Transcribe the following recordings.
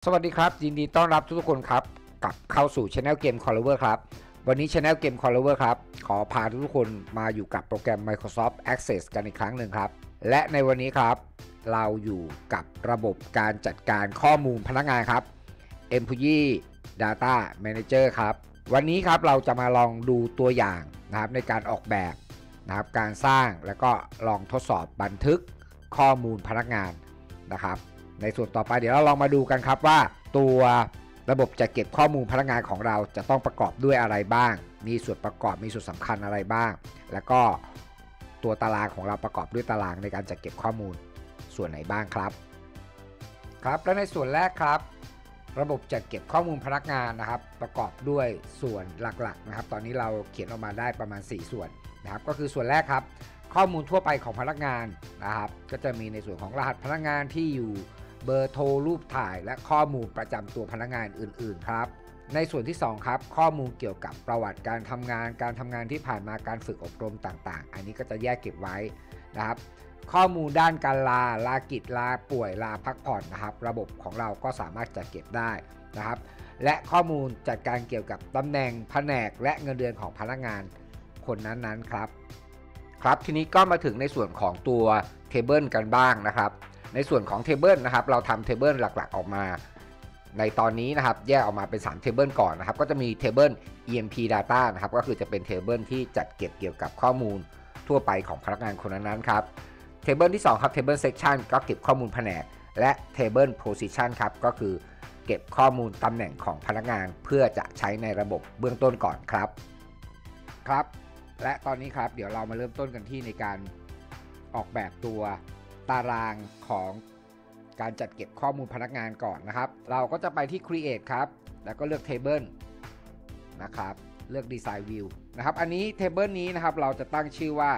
สวัสดีครับยินดีต้อนรับทุกคนครับกลับเข้าสู่ Channel Game Collover ครับวันนี้ Channel Game Collover ครับขอพาทุกคนมาอยู่กับโปรแกรม Microsoft Access กันอีกครั้งหนึ่งครับและในวันนี้ครับเราอยู่กับระบบการจัดการข้อมูลพนักงานครับ Employee Data Manager ครับวันนี้ครับเราจะมาลองดูตัวอย่างนะครับในการออกแบบนะครับการสร้างแล้วก็ลองทดสอบบันทึกข้อมูลพนักงานนะครับในส่วนต่อไปเดี๋ยวเราลองมาดูกันครับว่าตัวระบบจัดเก็บข้อมูลพนักงานของเราจะต้องประกอบด้วยอะไรบ้างมีส่วนประกอบมีส่วนสำคัญอะไรบ้างแล้วก็ตัวตารางของเราประกอบด้วยตารางในการจัดเก็บข้อมูลส่วนไหนบ้างครับและในส่วนแรกครับระบบจัดเก็บข้อมูลพนักงานนะครับประกอบด้วยส่วนหลักๆนะครับตอนนี้เราเขียนออกมาได้ประมาณ4ส่วนนะครับก็คือส่วนแรกครับข้อมูลทั่วไปของพนักงานนะครับก็จะมีในส่วนของรหัสพนักงานที่อยู่เบอร์โทรรูปถ่ายและข้อมูลประจำตัวพนักงานอื่นๆครับในส่วนที่2ครับข้อมูลเกี่ยวกับประวัติการทำงานที่ผ่านมาการฝึกอบรมต่างๆอันนี้ก็จะแยกเก็บไว้นะครับข้อมูลด้านการลากิจลาป่วยลาพักผ่อนนะครับระบบของเราก็สามารถจัดเก็บได้นะครับและข้อมูลจัดการเกี่ยวกับตำแหน่งแผนกและเงินเดือนของพนักงานคนนั้นๆครับทีนี้ก็มาถึงในส่วนของตัวเทเบิลกันบ้างนะครับในส่วนของเทเบิลนะครับเราทำเทเบิลหลักๆออกมาในตอนนี้นะครับแยกออกมาเป็น3เทเบิลก่อนนะครับก็จะมีเทเบิล EMP Data นะครับก็คือจะเป็นเทเบิลที่จัดเก็บเกี่ยวกับข้อมูลทั่วไปของพนักงานคนนั้นๆครับเทเบิลที่2ครับเทเบิล Section ก็เก็บข้อมูลแผนกและเทเบิล Position ครับก็คือเก็บข้อมูลตำแหน่งของพนักงานเพื่อจะใช้ในระบบเบื้องต้นก่อนครับและตอนนี้ครับเดี๋ยวเรามาเริ่มต้นกันที่ในการออกแบบตัวตารางของการจัดเก็บข้อมูลพนักงานก่อนนะครับเราก็จะไปที่ Create ครับแล้วก็เลือก Table นะครับเลือก Design View นะครับอันนี้ Table นี้นะครับเราจะตั้งชื่อว่า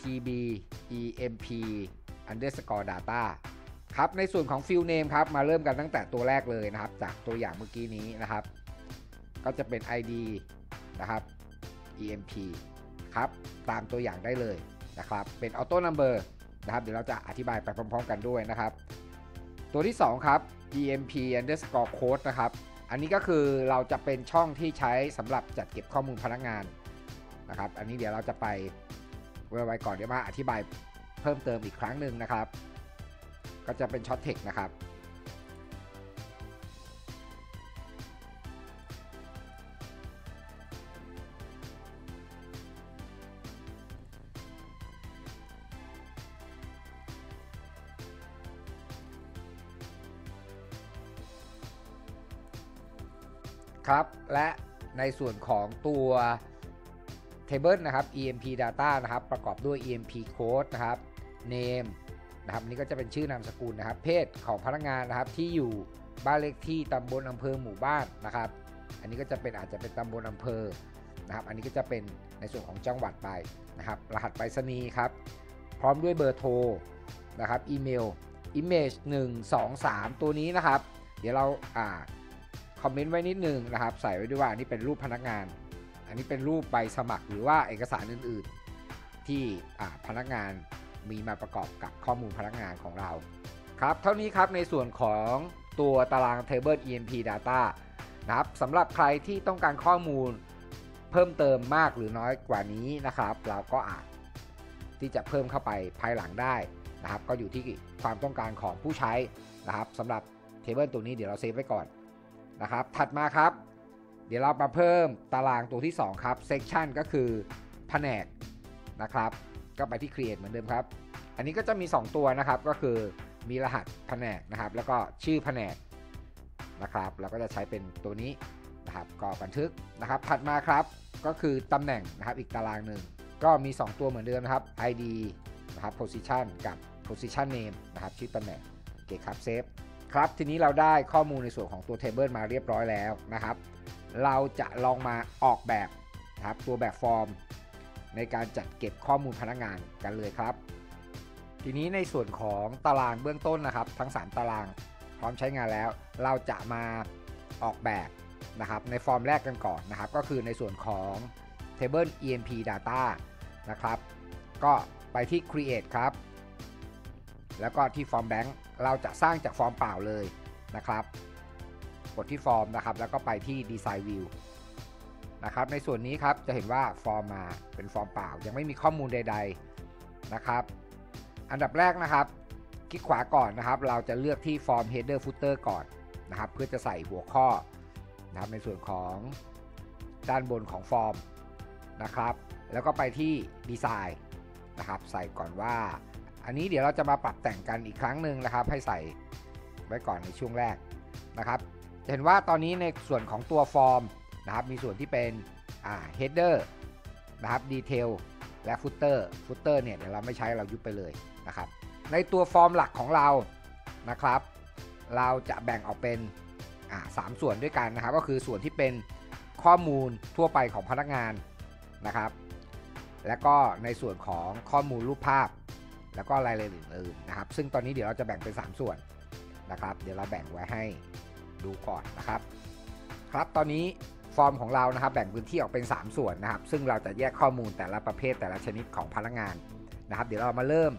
tbemp_data ครับในส่วนของ Field Name ครับมาเริ่มกันตั้งแต่ตัวแรกเลยนะครับจากตัวอย่างเมื่อกี้นี้นะครับก็จะเป็น ID นะครับ emp ครับตามตัวอย่างได้เลยนะครับเป็น Auto Number นะครับเดี๋ยวเราจะอธิบายไปพร้อมๆกันด้วยนะครับตัวที่2ครับ emp_code นะครับอันนี้ก็คือเราจะเป็นช่องที่ใช้สำหรับจัดเก็บข้อมูลพนักงานนะครับอันนี้เดี๋ยวเราจะไปไว้ก่อนเดี๋ยวมาอธิบายเพิ่มเติมอีกครั้งหนึ่งนะครับก็จะเป็นช็อตเทคนะครับครับและในส่วนของตัว Table นะครับ EMP Data นะครับประกอบด้วย EMP Code นะครับ Name นะครับนี่ก็จะเป็นชื่อนามสกุลนะครับเพศของพนักงานนะครับที่อยู่บ้านเลขที่ตำบลอำเภอหมู่บ้านนะครับอันนี้ก็จะเป็นอาจจะเป็นตำบลอำเภอนะครับอันนี้ก็จะเป็นในส่วนของจังหวัดไปนะครับรหัสไปรษณีย์ครับพร้อมด้วยเบอร์โทรนะครับอีเมล Image 1 2 3ตัวนี้นะครับเดี๋ยวเราคอมเมนต์ไว้นิดนึงนะครับใส่ไว้ด้วยว่าอันนี้เป็นรูปพนักงานอันนี้เป็นรูปใบสมัครหรือว่าเอกสารอื่นๆที่พนักงานมีมาประกอบกับข้อมูลพนักงานของเราครับเท่านี้ครับในส่วนของตัวตาราง Table EMP Data นะครับสำหรับใครที่ต้องการข้อมูลเพิ่มเติมมากหรือน้อยกว่านี้นะครับเราก็อาจที่จะเพิ่มเข้าไปภายหลังได้นะครับก็อยู่ที่ความต้องการของผู้ใช้นะครับสำหรับ Table ตัวนี้เดี๋ยวเราเซฟไว้ก่อนนะครับถัดมาครับเดี๋ยวเรามาเพิ่มตารางตัวที่2ครับ Section ก็คือแผนกนะครับก็ไปที่ Create เหมือนเดิมครับอันนี้ก็จะมี2ตัวนะครับก็คือมีรหัสแผนกนะครับแล้วก็ชื่อแผนกนะครับเราก็จะใช้เป็นตัวนี้นะครับก็บันทึกนะครับถัดมาครับก็คือตำแหน่งนะครับอีกตารางหนึ่งก็มี2ตัวเหมือนเดิมนะครับ ID นะครับ Position กับ Position Name นะครับชื่อตำแหน่งโอเคครับเซฟครับทีนี้เราได้ข้อมูลในส่วนของตัว Table มาเรียบร้อยแล้วนะครับเราจะลองมาออกแบบนะครับตัวแบบฟอร์มในการจัดเก็บข้อมูลพนักงานกันเลยครับทีนี้ในส่วนของตารางเบื้องต้นนะครับทั้ง3ตารางพร้อมใช้งานแล้วเราจะมาออกแบบนะครับในฟอร์มแรกกันก่อนนะครับก็คือในส่วนของ Table EMP Data นะครับก็ไปที่ Create ครับแล้วก็ที่ Form Bank เราจะสร้างจากฟอร์มเปล่าเลยนะครับ ดที่ฟอร์มนะครับแล้วก็ไปที่ Design View นะครับในส่วนนี้ครับจะเห็นว่าฟอร์มมาเป็นฟอร์มเปล่ายังไม่มีข้อมูลใดๆนะครับอันดับแรกนะครับคลิกขวาก่อนนะครับเราจะเลือกที่ Form Header Footer ก่อนนะครับเพื่อจะใส่หัวข้อนะครับในส่วนของด้านบนของฟอร์มนะครับแล้วก็ไปที่ดีไซน์นะครับใส่ก่อนว่าอันนี้เดี๋ยวเราจะมาปรับแต่งกันอีกครั้งหนึ่งนะครับให้ใส่ไว้ก่อนในช่วงแรกนะครับจะเห็นว่าตอนนี้ในส่วนของตัวฟอร์มนะครับมีส่วนที่เป็นheader นะครับ detail และ footer เนี่ยเดี๋ยวเราไม่ใช้เรายุบไปเลยนะครับในตัวฟอร์มหลักของเรานะครับเราจะแบ่งออกเป็น3ส่วนด้วยกันนะครับก็คือส่วนที่เป็นข้อมูลทั่วไปของพนักงานนะครับและก็ในส่วนของข้อมูลรูปภาพแล้วก็รายละเอียดอื่นๆนะครับซึ่งตอนนี้เดี๋ยวเราจะแบ่งเป็น3ส่วนนะครับเดี๋ยวเราแบ่งไว้ให้ดูก่อนนะครับครับตอนนี้ฟอร์มของเรานะครับแบ่งพื้นที่ออกเป็น3ส่วนนะครับซึ่งเราจะแยกข้อมูลแต่ละประเภทแต่ละชนิดของพนักงานนะครับเดี๋ยวเรามาเริ่ม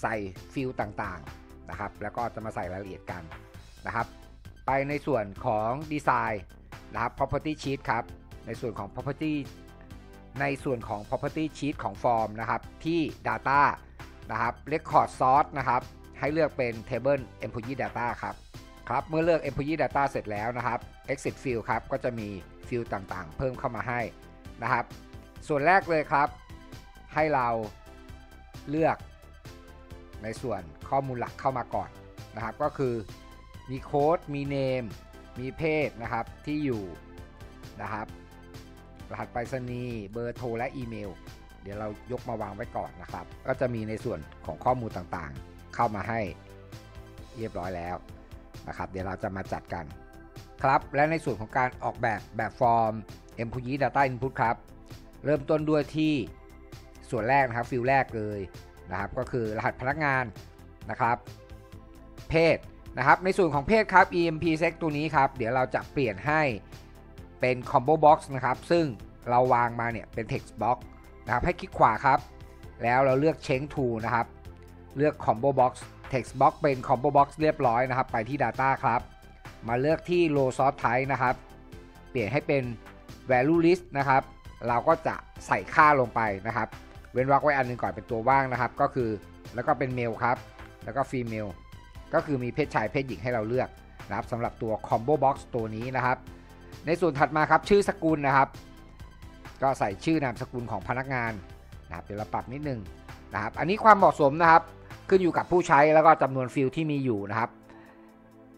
ใส่ฟิลต่างๆนะครับแล้วก็จะมาใส่รายละเอียดกันนะครับไปในส่วนของดีไซน์นะครับ property sheet ครับในส่วนของ property sheet ของฟอร์มนะครับที่ data นะครับ record source นะครับให้เลือกเป็น table employee data ครับเมื่อเลือก employee data เสร็จแล้วนะครับ exit field ครับก็จะมีฟิลต่างๆเพิ่มเข้ามาให้นะครับส่วนแรกเลยครับให้เราเลือกในส่วนข้อมูลหลักเข้ามาก่อนนะครับก็คือมีโค้ดมี name มีเพศนะครับที่อยู่นะครับรหัสไปรษณีย์เบอร์โทรและอีเมลเดี๋ยวเรายกมาวางไว้ก่อนนะครับก็จะมีในส่วนของข้อมูลต่างๆเข้ามาให้เรียบร้อยแล้วนะครับเดี๋ยวเราจะมาจัดกันครับและในส่วนของการออกแบบฟอร์ม Employee Data Input ครับเริ่มต้นด้วยที่ส่วนแรกนะครับฟิลแรกเลยนะครับก็คือรหัสพนักงานนะครับเพศนะครับในส่วนของเพศครับ EMP-Sex ตัวนี้ครับเดี๋ยวเราจะเปลี่ยนให้เป็น Combo Box นะครับซึ่งเราวางมาเนี่ยเป็น Text Box นะครับให้คลิกขวาครับแล้วเราเลือก Change to นะครับเลือก Combo Box Text Box เป็น Combo Box เรียบร้อยนะครับไปที่ Data ครับมาเลือกที่ Row Sort Type นะครับเปลี่ยนให้เป็น Value List นะครับเราก็จะใส่ค่าลงไปนะครับเว้นวรรคไว้อันนึงก่อนเป็นตัวว่างนะครับก็คือแล้วก็เป็น Male ครับแล้วก็ Female ก็คือมีเพศชายเพศหญิงให้เราเลือกนะครับสำหรับตัว Combo Box ตัวนี้นะครับในส่วนถัดมาครับชื่อสกุลนะครับก็ใส่ชื่อนามสกุลของพนักงานนะครับเดี๋ยวเราปรับนิดนึงนะครับอันนี้ความเหมาะสมนะครับขึ้นอยู่กับผู้ใช้แล้วก็จำนวนฟิลด์ที่มีอยู่นะครับ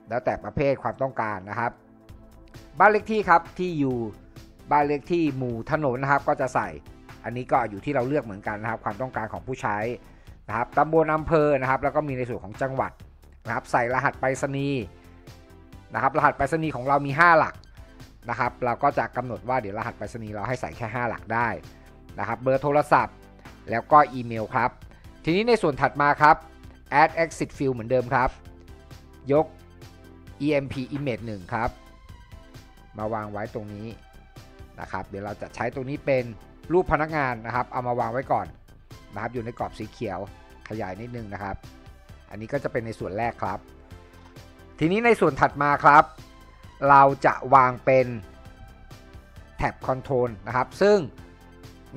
แล้วแต่ประเภทความต้องการนะครับบ้านเลขที่ครับที่อยู่บ้านเลขที่หมู่ถนนนะครับก็จะใส่อันนี้ก็อยู่ที่เราเลือกเหมือนกันนะครับความต้องการของผู้ใช้นะครับตำบลอำเภอนะครับแล้วก็มีในส่วนของจังหวัดนะครับใส่รหัสไปรษณีย์นะครับรหัสไปรษณีย์ของเรามี5หลักนะครับเราก็จะกำหนดว่าเดี๋ยวรหัสไปรษณีย์เราให้ใส่แค่5หลักได้นะครับเบอร์โทรศัพท์แล้วก็อีเมลครับทีนี้ในส่วนถัดมาครับ add exit field เหมือนเดิมครับยก emp image 1ครับมาวางไว้ตรงนี้นะครับเดี๋ยวเราจะใช้ตรงนี้เป็นรูปพนักงานนะครับเอามาวางไว้ก่อนนะครับอยู่ในกรอบสีเขียวขยายนิดนึงนะครับอันนี้ก็จะเป็นในส่วนแรกครับทีนี้ในส่วนถัดมาครับเราจะวางเป็นแท็บคอนโทรลนะครับซึ่ง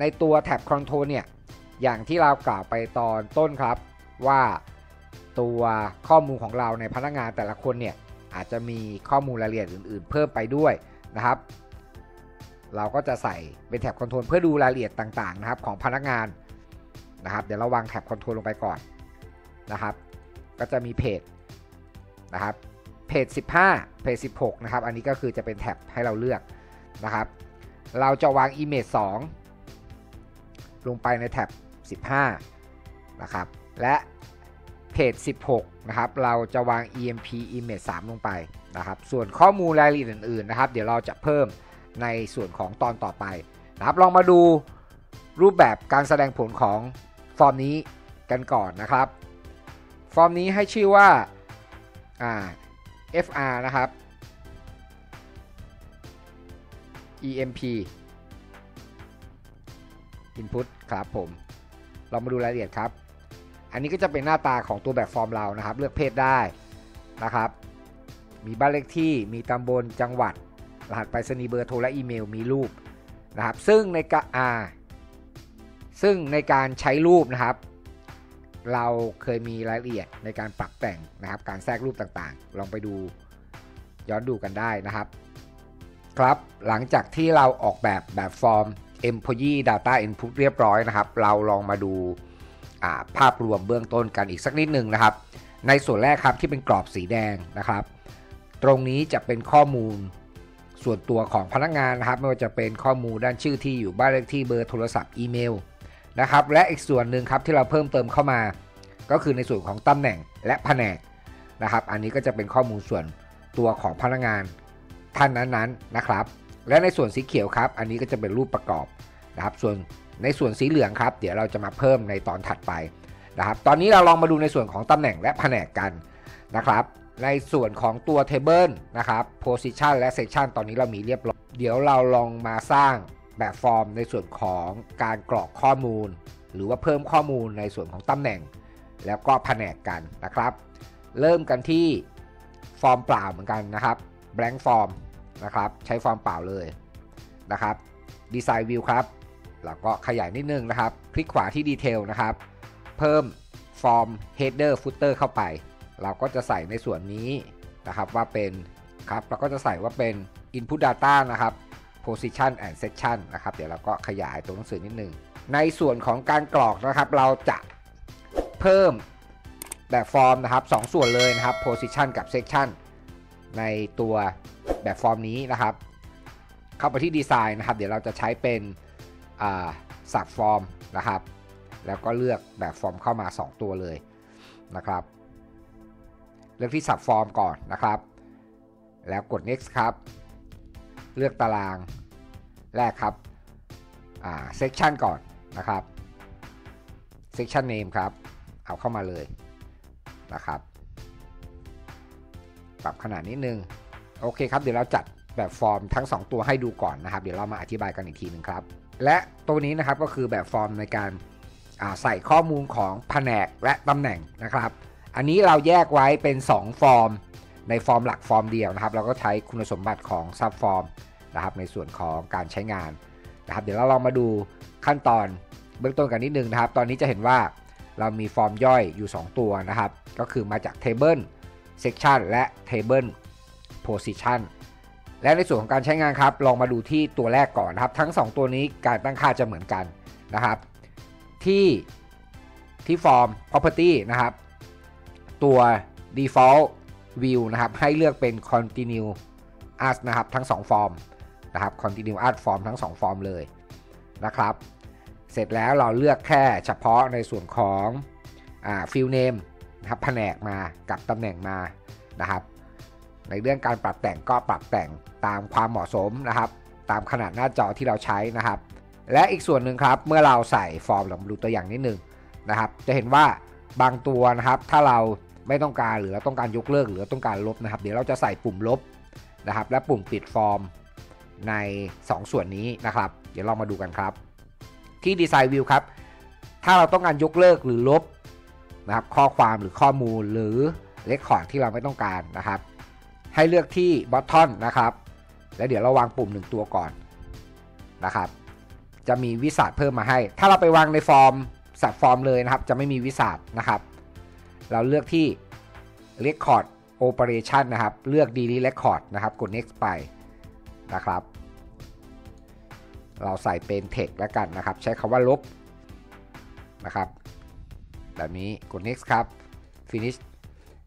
ในตัวแท็บคอนโทรลเนี่ยอย่างที่เรากล่าวไปตอนต้นครับว่าตัวข้อมูลของเราในพนักงานแต่ละคนเนี่ยอาจจะมีข้อมูลรายละเอียดอื่นๆเพิ่มไปด้วยนะครับเราก็จะใส่เป็นแท็บคอนโทรลเพื่อดูรายละเอียดต่างๆนะครับของพนักงานนะครับเดี๋ยวเราวางแท็บคอนโทรลลงไปก่อนนะครับก็จะมีเพจนะครับเพจ15เพจ16นะครับอันนี้ก็คือจะเป็นแท็บให้เราเลือกนะครับเราจะวาง Image 2ลงไปในแท็บ15นะครับและเพจ16นะครับเราจะวาง EMP Image 3ลงไปนะครับส่วนข้อมูลรายละเอียดอื่นๆนะครับเดี๋ยวเราจะเพิ่มในส่วนของตอนต่อไปนะครับลองมาดูรูปแบบการแสดงผลของฟอร์มนี้กันก่อนนะครับฟอร์มนี้ให้ชื่อว่าFR นะครับ EMP Input ครับผมเรามาดูรายละเอียดครับอันนี้ก็จะเป็นหน้าตาของตัวแบบฟอร์มเรานะครับเลือกเพศได้นะครับ มีบ้านเลขที่มีตำบลจังหวัดรหัสไปรษณีย์เบอร์โทรและอีเมลมีรูปนะครับซึ่งในการใช้รูปนะครับเราเคยมีรายละเอียดในการปรับแต่งนะครับการแทรกรูปต่างๆลองไปดูย้อนดูกันได้นะครับครับหลังจากที่เราออกแบบฟอร์ม Employee Data Input เรียบร้อยนะครับเราลองมาดูภาพรวมเบื้องต้นกันอีกสักนิดหนึ่งนะครับในส่วนแรกครับที่เป็นกรอบสีแดงนะครับตรงนี้จะเป็นข้อมูลส่วนตัวของพนักงานนะครับไม่ว่าจะเป็นข้อมูลด้านชื่อที่อยู่บ้านเลขที่เบอร์โทรศัพท์อีเมลนะครับและอีกส่วนหนึ่งครับที่เราเพิ่มเติมเข้ามาก็คือในส่วนของตำแหน่งและแผนกนะครับอันนี้ก็จะเป็นข้อมูลส่วนตัวของพนักงานท่านนั้นๆนะครับและในส่วนสีเขียวครับอันนี้ก็จะเป็นรูปประกอบนะครับส่วนในส่วนสีเหลืองครับเดี๋ยวเราจะมาเพิ่มในตอนถัดไปนะครับตอนนี้เราลองมาดูในส่วนของตำแหน่งและแผนกกันนะครับในส่วนของตัว Table นะครับ Position และ Section ตอนนี้เรามีเรียบร้อยเดี๋ยวเราลองมาสร้างแบบฟอร์มในส่วนของการกรอกข้อมูลหรือว่าเพิ่มข้อมูลในส่วนของตำแหน่งแล้วก็แผนกกันนะครับเริ่มกันที่ฟอร์มเปล่าเหมือนกันนะครับ blank form นะครับใช้ฟอร์มเปล่าเลยนะครับ Design View ครับแล้วก็ขยายนิดนึงนะครับคลิกขวาที่ Detail นะครับเพิ่ม Form Header Footer เข้าไปเราก็จะใส่ในส่วนนี้นะครับว่าเป็นครับเราก็จะใส่ว่าเป็น Input Data นะครับ Position and Section นะครับเดี๋ยวเราก็ขยายตัวหนังสือนิดนึงในส่วนของการกรอกนะครับเราจะเพิ่มแบบฟอร์มนะครับ2ส่วนเลยนะครับ Position กับ Section ในตัวแบบฟอร์มนี้นะครับเข้าไปที่ดีไซน์นะครับเดี๋ยวเราจะใช้เป็นสับฟอร์มนะครับแล้วก็เลือกแบบฟอร์มเข้ามา2ตัวเลยนะครับเลือกที่สับฟอร์มก่อนนะครับแล้วกด next ครับเลือกตารางแรกครับsection ก่อนนะครับ section name ครับเอาเข้ามาเลยนะครับปรับขนาดนิดนึงโอเคครับเดี๋ยวเราจัดแบบฟอร์มทั้ง2ตัวให้ดูก่อนนะครับเดี๋ยวเรามาอธิบายกันอีกทีนึงครับและตัวนี้นะครับก็คือแบบฟอร์มในการใส่ข้อมูลของแผนกและตำแหน่งนะครับอันนี้เราแยกไว้เป็น2ฟอร์มในฟอร์มหลักฟอร์มเดียวนะครับเราก็ใช้คุณสมบัติของซับฟอร์มนะครับในส่วนของการใช้งานนะครับเดี๋ยวเราลองมาดูขั้นตอนเบื้องต้นกันนิดนึงนะครับตอนนี้จะเห็นว่าเรามีฟอร์มย่อยอยู่2ตัวนะครับก็คือมาจาก Table Section และ Table Position และในส่วนของการใช้งานครับลองมาดูที่ตัวแรกก่อนนะครับทั้ง2ตัวนี้การตั้งค่าจะเหมือนกันนะครับที่ฟอร์ม property นะครับตัว default view นะครับให้เลือกเป็น continuous นะครับทั้ง2ฟอร์มนะครับ continuous form ทั้ง2ฟอร์มเลยนะครับเสร็จแล้วเราเลือกแค่เฉพาะในส่วนของfield name นะครับแผนกมากับตำแหน่งมานะครับในเรื่องการปรับแต่งก็ปรับแต่งตามความเหมาะสมนะครับตามขนาดหน้าจอที่เราใช้นะครับและอีกส่วนหนึ่งครับเมื่อเราใส่ฟอร์มเราดูตัวอย่างนิดนึงนะครับจะเห็นว่าบางตัวนะครับถ้าเราไม่ต้องการหรือต้องการยกเลิกหรือต้องการลบนะครับเดี๋ยวเราจะใส่ปุ่มลบนะครับและปุ่มปิดฟอร์มใน2ส่วนนี้นะครับเดี๋ยวเรามาดูกันครับที่ Design View ครับถ้าเราต้องการยกเลิกหรือลบนะครับข้อความหรือข้อมูลหรือเลคคอร์ดที่เราไม่ต้องการนะครับให้เลือกที่ Button นะครับแล้วเดี๋ยวเราวางปุ่ม1ตัวก่อนนะครับจะมีวิสัชเพิ่มมาให้ถ้าเราไปวางในฟอร์มสับฟอร์มเลยนะครับจะไม่มีวิสัชนะครับเราเลือกที่ Record Operation นะครับเลือก Delete Record นะครับกด Next ไปนะครับเราใส่เป็น Text แล้วกันนะครับใช้คำว่าลบนะครับแบบนี้กด Next ครับ Finish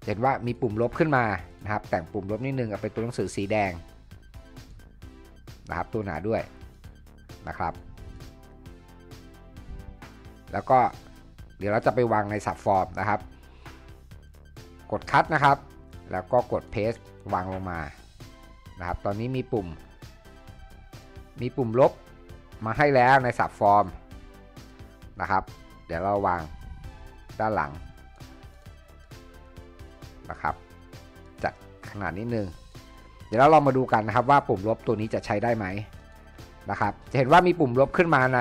เห็นว่ามีปุ่มลบขึ้นมานะครับแต่งปุ่มลบนิดนึงเอาเป็นตัวหนังสือสีแดงนะครับตัวหนาด้วยนะครับแล้วก็เดี๋ยวเราจะไปวางในสับฟอร์มนะครับกดคัทนะครับแล้วก็กด Paste วางลงมานะครับตอนนี้มีปุ่มลบมาให้แล้วในสับฟอร์มนะครับเดี๋ยวเราวางด้านหลังนะครับจัดขนาดนิดนึงเดี๋ยวเราลองมาดูกันนะครับว่าปุ่มลบตัวนี้จะใช้ได้ไหมนะครับจะเห็นว่ามีปุ่มลบขึ้นมาใน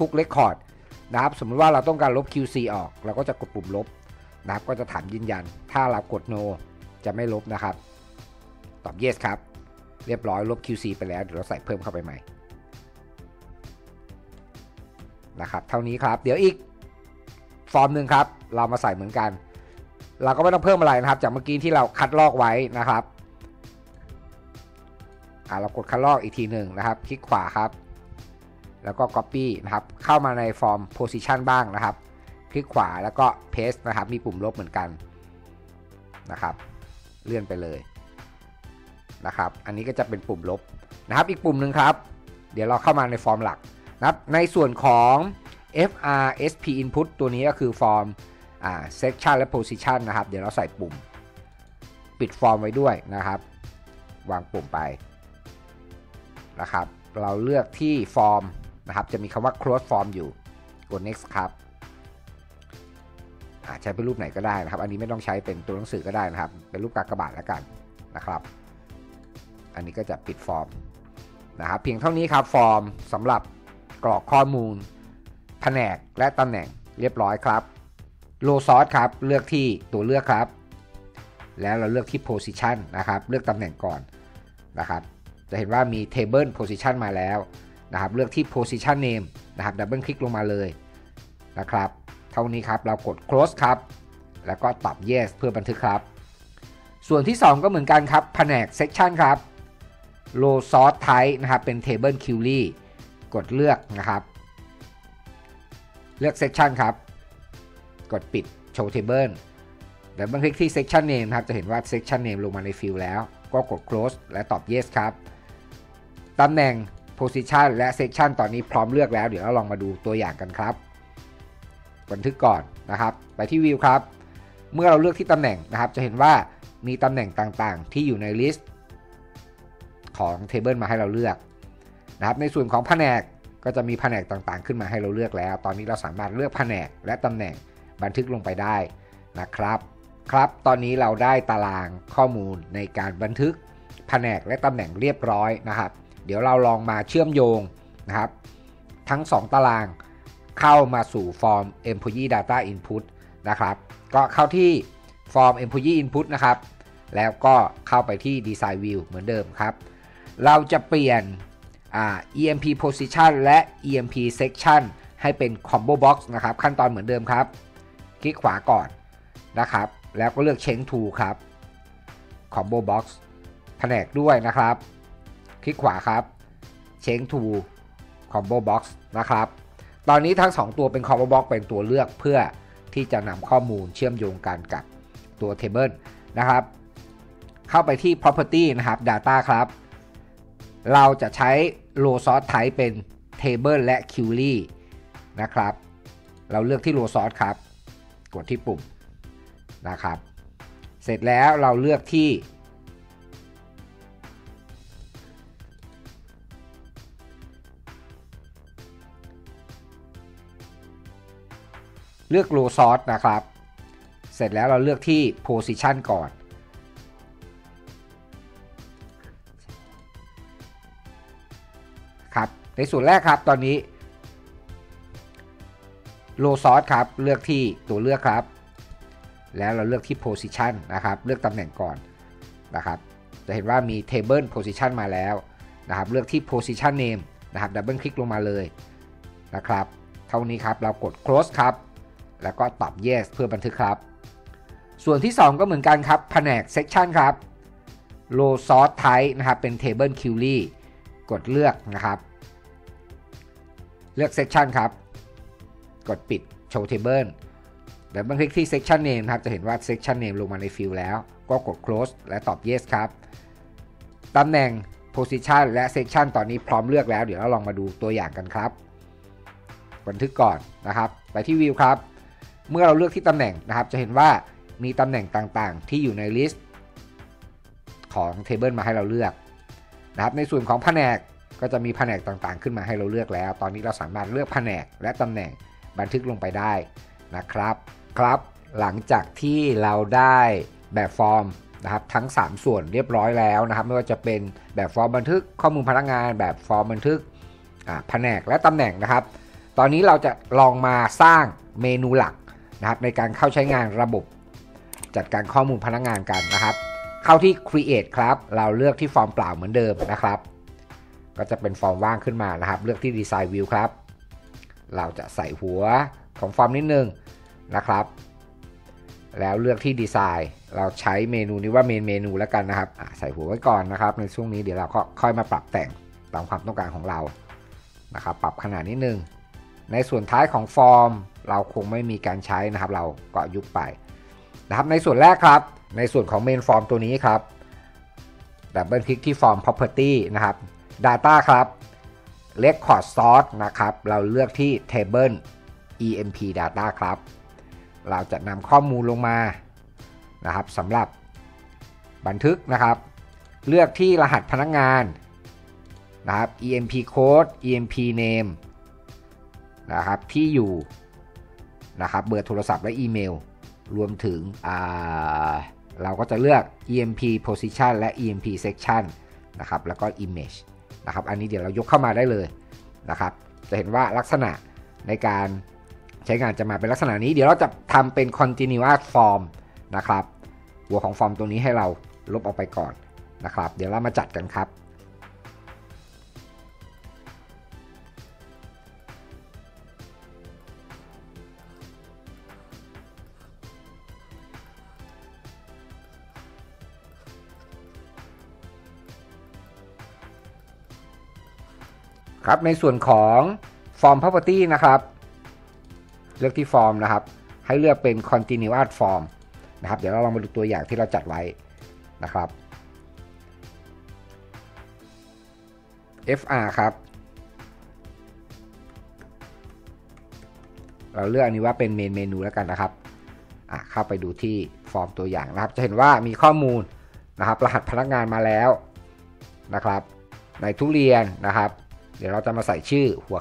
ทุกๆ Record นะครับสมมติว่าเราต้องการลบ QC ออกเราก็จะกดปุ่มลบนะครับก็จะถามยืนยันถ้าเรากด No จะไม่ลบนะครับ ตอบ yes ครับเรียบร้อยลบ QC ไปแล้วเดี๋ยวเราใส่เพิ่มเข้าไปใหม่นะครับเท่านี้ครับเดี๋ยวอีกฟอร์มหนึ่งครับเรามาใส่เหมือนกันเราก็ไม่ต้องเพิ่มอะไรนะครับจากเมื่อกี้ที่เราคัดลอกไว้นะครับเรากดคัดลอกอีกทีหนึ่งนะครับคลิกขวาครับแล้วก็ copy นะครับเข้ามาในฟอร์ม position บ้างนะครับคลิกขวาแล้วก็ paste นะครับมีปุ่มลบเหมือนกันนะครับเลื่อนไปเลยนะครับอันนี้ก็จะเป็นปุ่มลบนะครับอีกปุ่มหนึ่งครับเดี๋ยวเราเข้ามาในฟอร์มหลักนะครับในส่วนของ FRSP input ตัวนี้ก็คือฟอร์มsection และ position นะครับเดี๋ยวเราใส่ปุ่มปิดฟอร์มไว้ด้วยนะครับวางปุ่มไปนะครับเราเลือกที่ฟอร์มนะครับจะมีคำว่า close form อยู่กด next ครับใช้เป็นรูปไหนก็ได้นะครับอันนี้ไม่ต้องใช้เป็นตัวหนังสือก็ได้นะครับเป็นรูปกากบาทแล้วกันนะครับอันนี้ก็จะปิดฟอร์มนะครับเพียงเท่านี้ครับฟอร์มสำหรับกรอกข้อมูลแผนกและตำแหน่งเรียบร้อยครับโลซอสครับเลือกที่ตัวเลือกครับแล้วเราเลือกที่ position นะครับเลือกตำแหน่งก่อนนะครับจะเห็นว่ามี table position มาแล้วนะครับเลือกที่ position name นะครับดับเบิลคลิกลงมาเลยนะครับเท่านี้ครับเรากด close ครับแล้วก็ตอบ yes เพื่อบันทึกครับส่วนที่2ก็เหมือนกันครับแผนก section ครับ row sort type นะครับเป็น table query กดเลือกนะครับเลือก section ครับกดปิด show table ดับเบิลคลิกที่ section name ครับจะเห็นว่า section name ลงมาในฟิลแล้วก็กด close และตอบ yes ครับตำแหน่ง position และ section ตอนนี้พร้อมเลือกแล้วเดี๋ยวเราลองมาดูตัวอย่างกันครับบันทึกก่อนนะครับไปที่ view ครับเมื่อเราเลือกที่ตำแหน่งนะครับจะเห็นว่ามีตำแหน่งต่างๆที่อยู่ในลิสต์ของ table มาให้เราเลือกนะครับในส่วนของแผนกก็จะมีแผนกต่างๆขึ้นมาให้เราเลือกแล้วตอนนี้เราสามารถเลือกแผนกและตำแหน่งบันทึกลงไปได้นะครับตอนนี้เราได้ตารางข้อมูลในการบันทึกแผนกและตำแหน่งเรียบร้อยนะครับเดี๋ยวเราลองมาเชื่อมโยงนะครับทั้ง2ตารางเข้ามาสู่ฟอร์ม Employee Data Input นะครับก็เข้าที่ฟอร์ม Employee Input นะครับแล้วก็เข้าไปที่ Design View เหมือนเดิมครับเราจะเปลี่ยนEMP Position และ EMP Section ให้เป็น Combo Box นะครับขั้นตอนเหมือนเดิมครับคลิกขวาก่อนนะครับแล้วก็เลือก Change to ครับ Combo Box แผนกด้วยนะครับคลิกขวาครับ Change to Combo Box นะครับตอนนี้ทั้ง2ตัวเป็น Combo Box เป็นตัวเลือกเพื่อที่จะนำข้อมูลเชื่อมโยงกันกับตัว Table นะครับเข้าไปที่ Property นะครับ Data ครับเราจะใช้ Row Sort Type เป็น Table และ Query นะครับเราเลือกที่ Row Sort ครับกดที่ปุ่มนะครับเสร็จแล้วเราเลือกที่เลือก row sort นะครับเสร็จแล้วเราเลือกที่ position ก่อนครับในส่วนแรกครับตอนนี้ row sort ครับเลือกที่ตัวเลือกครับแล้วเราเลือกที่ position นะครับเลือกตำแหน่งก่อนนะครับจะเห็นว่ามี table position มาแล้วนะครับเลือกที่ position name นะครับดับเบิลคลิกลงมาเลยนะครับเท่านี้ครับเรากด close ครับแล้วก็ตอบ yes เพื่อบันทึกครับส่วนที่2ก็เหมือนกันครับแผนก section ครับ row sort type นะครับเป็น table query กดเลือกนะครับเลือก section ครับกดปิด show table ดับเบิลคลิกที่ section name ครับจะเห็นว่า section name ลงมาในฟิลแล้วก็กด close และตอบ yes ครับตำแหน่ง position และ section ตอนนี้พร้อมเลือกแล้วเดี๋ยวเราลองมาดูตัวอย่างกันครับบันทึกก่อนนะครับไปที่ view ครับเมื่อเราเลือกที่ตำแหน่งนะครับจะเห็นว่ามีตำแหน่งต่างๆที่อยู่ในลิสต์ของ table มาให้เราเลือกนะครับในส่วนของแผนกก็จะมีแผนกต่างๆขึ้นมาให้เราเลือกแล้วตอนนี้เราสามารถเลือกแผนกและตำแหน่งบันทึกลงไปได้นะครับหลังจากที่เราได้แบบฟอร์มนะครับทั้ง3ส่วนเรียบร้อยแล้วนะครับไม่ว่าจะเป็นแบบฟอร์มบันทึกข้อมูลพนักงานแบบฟอร์มบันทึกแผนกและตำแหน่งนะครับตอนนี้เราจะลองมาสร้างเมนูหลักนะครับในการเข้าใช้งานระบบจัดการข้อมูลพนักงานกันนะครับ เข้าที่ create ครับเราเลือกที่ฟอร์มเปล่าเหมือนเดิมนะครับก็จะเป็นฟอร์มว่างขึ้นมานะครับเลือกที่ design view ครับเราจะใส่หัวของฟอร์มนิดนึงนะครับแล้วเลือกที่ดีไซน์เราใช้เมนูนี้ว่าเมนูแล้วกันนะครับใส่หัวไว้ก่อนนะครับในช่วงนี้เดี๋ยวเราก็ค่อยมาปรับแต่งตามความต้องการของเรานะครับปรับขนาดนิดนึงในส่วนท้ายของฟอร์มเราคงไม่มีการใช้นะครับเราก็ยุบไปนะครับในส่วนแรกครับในส่วนของเมนฟอร์มตัวนี้ครับดับเบิลคลิกที่ฟอร์ม property นะครับ data ครับ record source นะครับเราเลือกที่ table emp data ครับเราจะนำข้อมูลลงมานะครับสำหรับบันทึกนะครับเลือกที่รหัสพนักงานนะครับ emp code emp name นะครับที่อยู่นะครับเบอร์โทรศัพท์และอีเมลรวมถึงเราก็จะเลือก emp position และ emp section นะครับแล้วก็ image นะครับอันนี้เดี๋ยวเรายกเข้ามาได้เลยนะครับจะเห็นว่าลักษณะในการใช้งานจะมาเป็นลักษณะนี้เดี๋ยวเราจะทำเป็น continuous form นะครับหัวของฟอร์มตัวนี้ให้เราลบออกไปก่อนนะครับเดี๋ยวเรามาจัดกันครับครับในส่วนของ form property นะครับเลือกที่ form นะครับให้เลือกเป็น continuous form นะครับเดี๋ยวเราลองมาดูตัวอย่างที่เราจัดไว้นะครับ fr ครับเราเลือกอันนี้ว่าเป็นเมนูแล้วกันนะครับเข้าไปดูที่ฟอร์มตัวอย่างนะครับจะเห็นว่ามีข้อมูลนะครับรหัสพนักงานมาแล้วนะครับในทุเรียนนะครับเดี๋ยวเราจะมาใส่ชื่อหั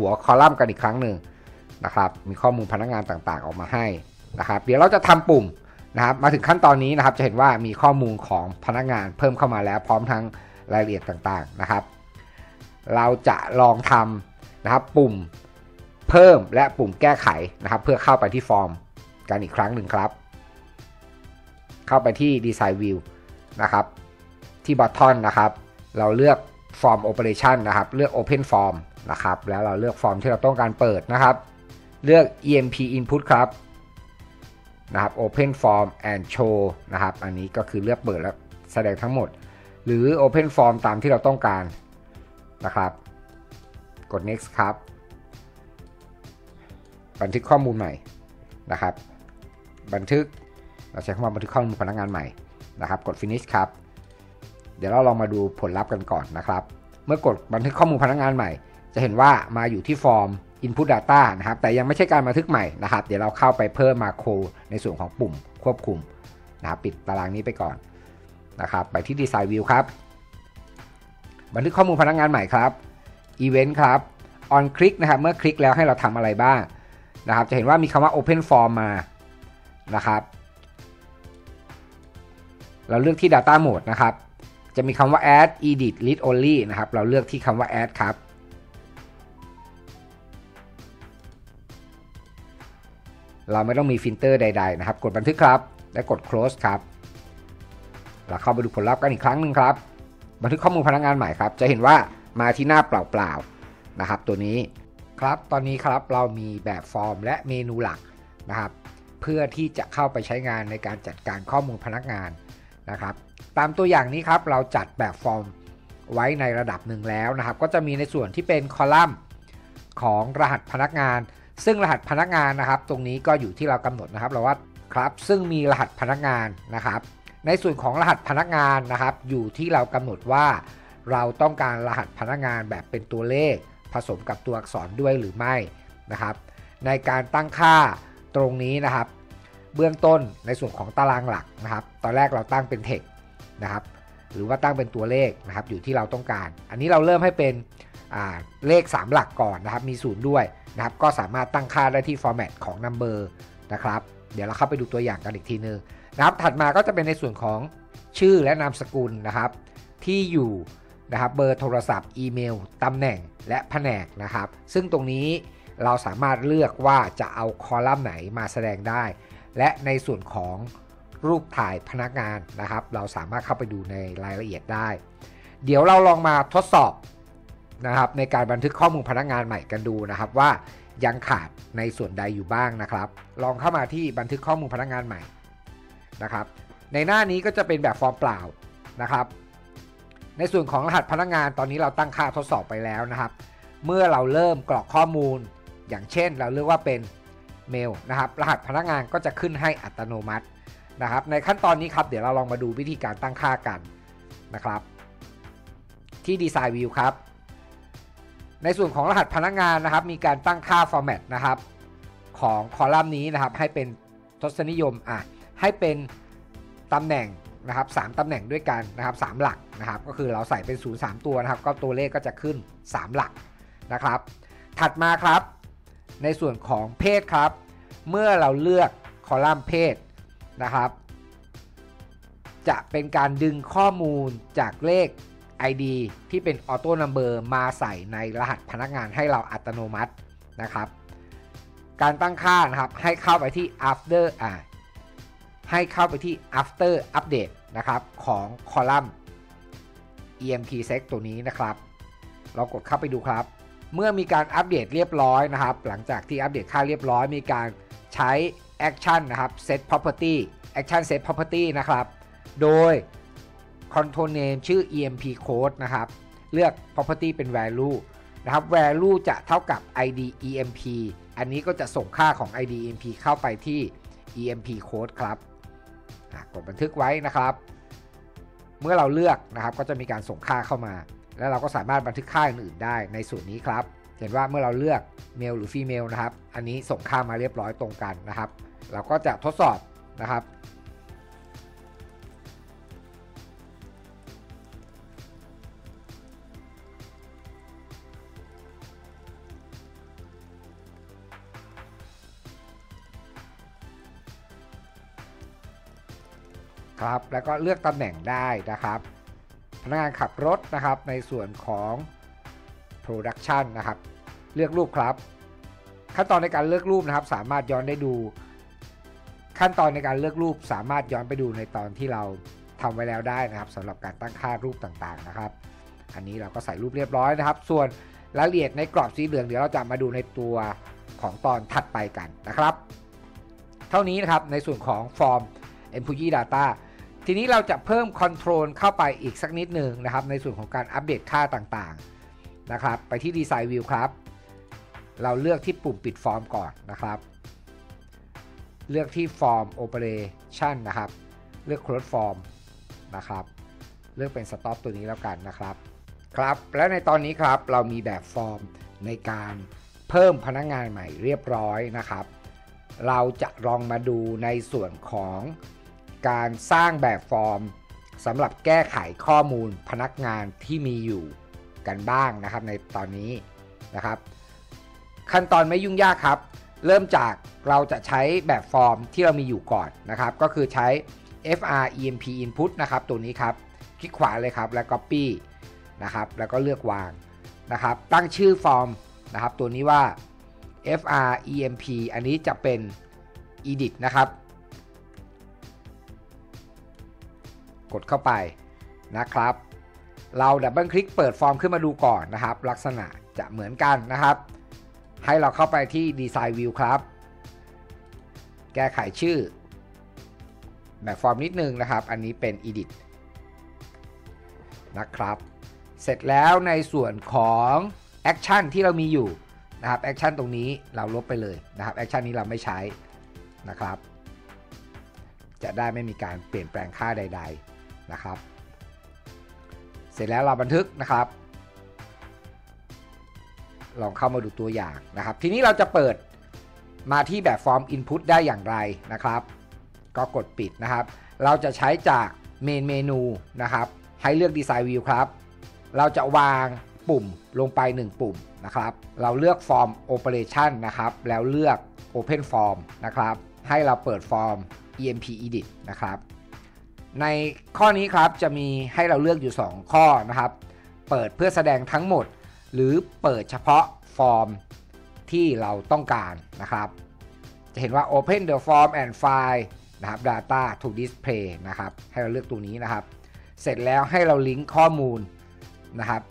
วคอลัมน์กันอีกครั้งหนึ่งนะครับมีข้อมูลพนักงานต่างๆออกมาให้นะครับเดี๋ยวเราจะทำปุ่มนะครับมาถึงขั้นตอนนี้นะครับจะเห็นว่ามีข้อมูลของพนักงานเพิ่มเข้ามาแล้วพร้อมทั้งรายละเอียดต่างๆนะครับเราจะลองทำนะครับปุ่มเพิ่มและปุ่มแก้ไขนะครับเพื่อเข้าไปที่ฟอร์มกันอีกครั้งหนึ่งครับเข้าไปที่ Design View นะครับที่ Button นะครับเราเลือก Form Operation นะครับเลือก Open Form นะครับแล้วเราเลือกฟอร์มที่เราต้องการเปิดนะครับเลือก emp input ครับนะครับ Open Form and Show นะครับอันนี้ก็คือเลือกเปิดแล้วแสดงทั้งหมดหรือ Open Form ตามที่เราต้องการนะครับกด Next ครับบันทึกข้อมูลใหม่นะครับบันทึกเราใช้คำว่าบันทึกข้อมูลพนักงานใหม่นะครับกด Finish ครับเดี๋ยวเราลองมาดูผลลัพธ์กันก่อนนะครับเมื่อกดบันทึกข้อมูลพนักงานใหม่จะเห็นว่ามาอยู่ที่ฟอร์ม Input Data นะครับแต่ยังไม่ใช่การบันทึกใหม่นะครับเดี๋ยวเราเข้าไปเพิ่มมาโคในส่วนของปุ่มควบคุมนะครับปิดตารางนี้ไปก่อนนะครับไปที่ Design View ครับบันทึกข้อมูลพนักงานใหม่ครับ Event ครับ On Click นะครับเมื่อคลิกแล้วให้เราทำอะไรบ้างนะครับจะเห็นว่ามีคำว่า Open Form มานะครับเราเลือกที่ Data Mode นะครับจะมีคำว่า Add Edit Read Only นะครับเราเลือกที่คำว่า Add ครับเราไม่ต้องมีฟิลเตอร์ใดๆนะครับกดบันทึกครับและกด Close ครับเราเข้าไปดูผลลัพธ์กันอีกครั้งหนึ่งครับบันทึกข้อมูลพนักงานใหม่ครับจะเห็นว่ามาที่หน้าเปล่าๆนะครับตัวนี้ครับตอนนี้ครับเรามีแบบฟอร์มและเมนูหลักนะครับเพื่อที่จะเข้าไปใช้งานในการจัดการข้อมูลพนักงานนะครับตามตัวอย่างนี้ครับเราจัดแบบฟอร์มไว้ในระดับหนึ่งแล้วนะครับก็จะมีในส่วนที่เป็นคอลัมน์ของรหัสพนักงานซึ่งรหัสพนักงานนะครับตรงนี้ก็อยู่ที่เรากำหนดนะครับเราว่าครับซึ่งมีรหัสพนักงานนะครับในส่วนของรหัสพนักงานนะครับอยู่ที่เรากำหนดว่าเราต้องการรหัสพนักงานแบบเป็นตัวเลขผสมกับตัวอักษรด้วยหรือไม่นะครับในการตั้งค่าตรงนี้นะครับเบื้องต้นในส่วนของตารางหลักนะครับตอนแรกเราตั้งเป็น text นะครับหรือว่าตั้งเป็นตัวเลขนะครับอยู่ที่เราต้องการอันนี้เราเริ่มให้เป็นเลข3หลักก่อนนะครับมี0ด้วยนะครับก็สามารถตั้งค่าได้ที่ format ของ number นะครับเดี๋ยวเราเข้าไปดูตัวอย่างกันอีกทีนึงนะครับถัดมาก็จะเป็นในส่วนของชื่อและนามสกุลนะครับที่อยู่นะครับเบอร์โทรศัพท์อีเมลตำแหน่งและแผนกนะครับซึ่งตรงนี้เราสามารถเลือกว่าจะเอาคอลัมน์ไหนมาแสดงได้และในส่วนของ รูปถ่ายพนักงานนะครับเราสามารถเข้าไปดูในรายละเอียดได้เดี๋ยวเราลองมาทดสอบนะครับในการบันทึกข้อมูลพนักงานใหม่กันดูนะครับว่ายังขาดในส่วนใดอยู่บ้างนะครับลองเข้ามาที่บันทึกข้อมูลพนักงานใหม่นะครับในหน้านี้ก็จะเป็นแบบฟอร์มเปล่านะครับในส่วนของรหัสพนักงานตอนนี้เราตั้งค่าทดสอบไปแล้วนะครับเมื่อเราเริ่มกรอกข้อมูลอย่างเช่นเราเลือกว่าเป็นเมลนะครับรหัสพนักงานก็จะขึ้นให้อัตโนมัตินะครับในขั้นตอนนี้ครับเดี๋ยวเราลองมาดูวิธีการตั้งค่ากันนะครับที่ Design View ครับในส่วนของรหัสพนักงานนะครับมีการตั้งค่า format นะครับของคอลัมน์นี้นะครับให้เป็นทศนิยมให้เป็นตำแหน่งนะครับ3ตำแหน่งด้วยกันนะครับ3หลักนะครับก็คือเราใส่เป็น0 3ตัวนะครับก็ตัวเลขก็จะขึ้น3หลักนะครับถัดมาครับในส่วนของเพศครับเมื่อเราเลือกคอลัมน์เพศนะครับจะเป็นการดึงข้อมูลจากเลข ID ที่เป็น Auto Number มาใส่ในรหัสพนักงานให้เราอัตโนมัตินะครับการตั้งค่านะครับให้เข้าไปที่ after update นะครับของคอลัมน์ EMP Sec ตัวนี้นะครับเรากดเข้าไปดูครับเมื่อมีการอัปเดตเรียบร้อยนะครับหลังจากที่อัปเดตค่าเรียบร้อยมีการใช้ Action นะครับ Set Property Action Set Property นะครับโดย Control Name ชื่อ EMP Code นะครับเลือก Property เป็น Value นะครับ Value จะเท่ากับ ID EMP อันนี้ก็จะส่งค่าของ ID EMP เข้าไปที่ EMP Code ครับกดบันทึกไว้นะครับเมื่อเราเลือกนะครับก็จะมีการส่งค่าเข้ามาแล้วเราก็สามารถบันทึกค่าอื่นๆได้ในส่วนนี้ครับเห็นว่าเมื่อเราเลือก Male หรือ Female นะครับอันนี้ส่งค่ามาเรียบร้อยตรงกันนะครับเราก็จะทดสอบนะครับครับแล้วก็เลือกตำแหน่งได้นะครับพนักงานขับรถนะครับในส่วนของ Production นะครับเลือกรูปครับขั้นตอนในการเลือกรูปนะครับสามารถย้อนได้ดูขั้นตอนในการเลือกรูปสามารถย้อนไปดูในตอนที่เราทำไว้แล้วได้นะครับสำหรับการตั้งค่ารูปต่างๆนะครับอันนี้เราก็ใส่รูปเรียบร้อยนะครับส่วนรายละเอียดในกรอบสีเหลืองเดี๋ยวเราจะมาดูในตัวของตอนถัดไปกันนะครับเท่านี้นะครับในส่วนของ Form Employee Dataทีนี้เราจะเพิ่มคอนโทรลเข้าไปอีกสักนิดหนึ่งนะครับในส่วนของการอัปเดตค่าต่างๆนะครับไปที่ Design View ครับเราเลือกที่ปุ่มปิดฟอร์มก่อนนะครับเลือกที่ Form Operation นะครับเลือก Close Form นะครับเลือกเป็น Stop ตัวนี้แล้วกันนะครับครับและในตอนนี้ครับเรามีแบบฟอร์มในการเพิ่มพนักงานใหม่เรียบร้อยนะครับเราจะลองมาดูในส่วนของการสร้างแบบฟอร์มสำหรับแก้ไขข้อมูลพนักงานที่มีอยู่กันบ้างนะครับในตอนนี้นะครับขั้นตอนไม่ยุ่งยากครับเริ่มจากเราจะใช้แบบฟอร์มที่เรามีอยู่ก่อนนะครับก็คือใช้ FREMP Input นะครับตัวนี้ครับคลิกขวาเลยครับแล้ว Copy นะครับแล้วก็เลือกวางนะครับตั้งชื่อฟอร์มนะครับตัวนี้ว่า FREMP อันนี้จะเป็น Edit นะครับกดเข้าไปนะครับเราดับเบิลคลิกเปิดฟอร์มขึ้นมาดูก่อนนะครับลักษณะจะเหมือนกันนะครับให้เราเข้าไปที่ Design View ครับแก้ไขชื่อแบบฟอร์มนิดนึงนะครับอันนี้เป็น Edit นะครับเสร็จแล้วในส่วนของ Action ที่เรามีอยู่นะครับ Action ตรงนี้เราลบไปเลยนะครับ Action นี้เราไม่ใช้นะครับจะได้ไม่มีการเปลี่ยนแปลงค่าใดๆนะครับเสร็จแล้วเราบันทึกนะครับลองเข้ามาดูตัวอย่างนะครับทีนี้เราจะเปิดมาที่แบบฟอร์ม Input ได้อย่างไรนะครับก็กดปิดนะครับเราจะใช้จากเมนูนะครับให้เลือก Design View ครับเราจะวางปุ่มลงไป1ปุ่มนะครับเราเลือก Form Operation นะครับแล้วเลือก Open Form นะครับให้เราเปิดฟอร์มEMP Edit นะครับในข้อนี้ครับจะมีให้เราเลือกอยู่2ข้อนะครับเปิดเพื่อแสดงทั้งหมดหรือเปิดเฉพาะฟอร์มที่เราต้องการนะครับจะเห็นว่า Open the form and file นะครับ Data to Display นะครับให้เราเลือกตัวนี้นะครับเสร็จแล้วให้เราลิงก์ข้อมูลนะครับ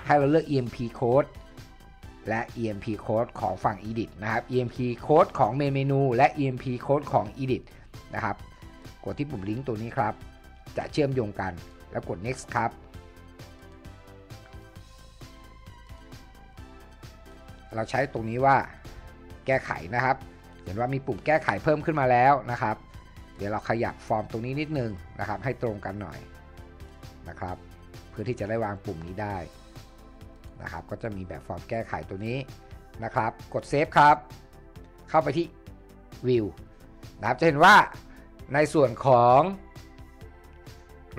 ให้เราเลือก EMP Code และ EMP Code ของฝั่ง Edit นะครับ EMP Code ของเมนู และ EMP Code ของ Edit นะครับกดที่ปุ่มลิงก์ตัวนี้ครับจะเชื่อมโยงกันแล้วกด next ครับเราใช้ตรงนี้ว่าแก้ไขนะครับเห็นว่ามีปุ่มแก้ไขเพิ่มขึ้นมาแล้วนะครับเดี๋ยวเราขยับฟอร์มตรงนี้นิดนึงนะครับให้ตรงกันหน่อยนะครับเพื่อที่จะได้วางปุ่มนี้ได้นะครับก็จะมีแบบฟอร์มแก้ไขตัวนี้นะครับกดเซฟครับเข้าไปที่ View นะครับจะเห็นว่าในส่วนของ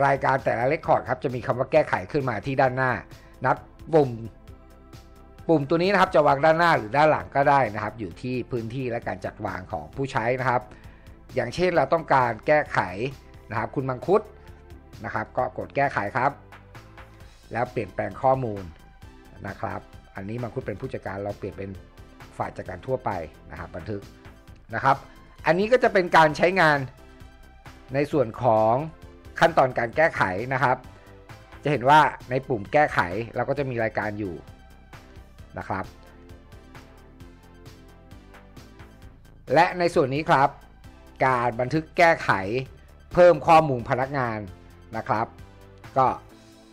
รายการแต่ละเรคคอร์ดครับจะมีคำว่าแก้ไขขึ้นมาที่ด้านหน้านับปุ่มตัวนี้นะครับจะวางด้านหน้าหรือด้านหลังก็ได้นะครับอยู่ที่พื้นที่และการจัดวางของผู้ใช้นะครับอย่างเช่นเราต้องการแก้ไขนะครับคุณมังคุดนะครับก็กดแก้ไขครับแล้วเปลี่ยนแปลงข้อมูลนะครับอันนี้มังคุดเป็นผู้จัดการเราเปลี่ยนเป็นฝ่ายจัดการทั่วไปนะครับบันทึกนะครับอันนี้ก็จะเป็นการใช้งานในส่วนของขั้นตอนการแก้ไขนะครับจะเห็นว่าในปุ่มแก้ไขเราก็จะมีรายการอยู่นะครับและในส่วนนี้ครับการบันทึกแก้ไขเพิ่มข้อมูลพนักงานนะครับก็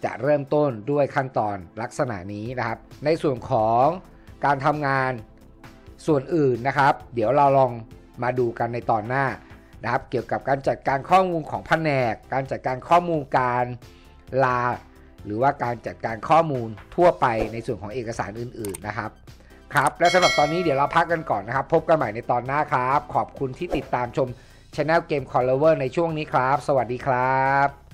จะเริ่มต้นด้วยขั้นตอนลักษณะนี้นะครับในส่วนของการทำงานส่วนอื่นนะครับเดี๋ยวเราลองมาดูกันในตอนหน้านะครับเกี่ยวกับการจัดการข้อมูลของแผนกการจัดการข้อมูลการลาหรือว่าการจัดการข้อมูลทั่วไปในส่วนของเอกสารอื่นๆนะครับครับและสำหรับตอนนี้เดี๋ยวเราพักกันก่อนนะครับพบกันใหม่ในตอนหน้าครับขอบคุณที่ติดตามชม Channel Game Collover ในช่วงนี้ครับสวัสดีครับ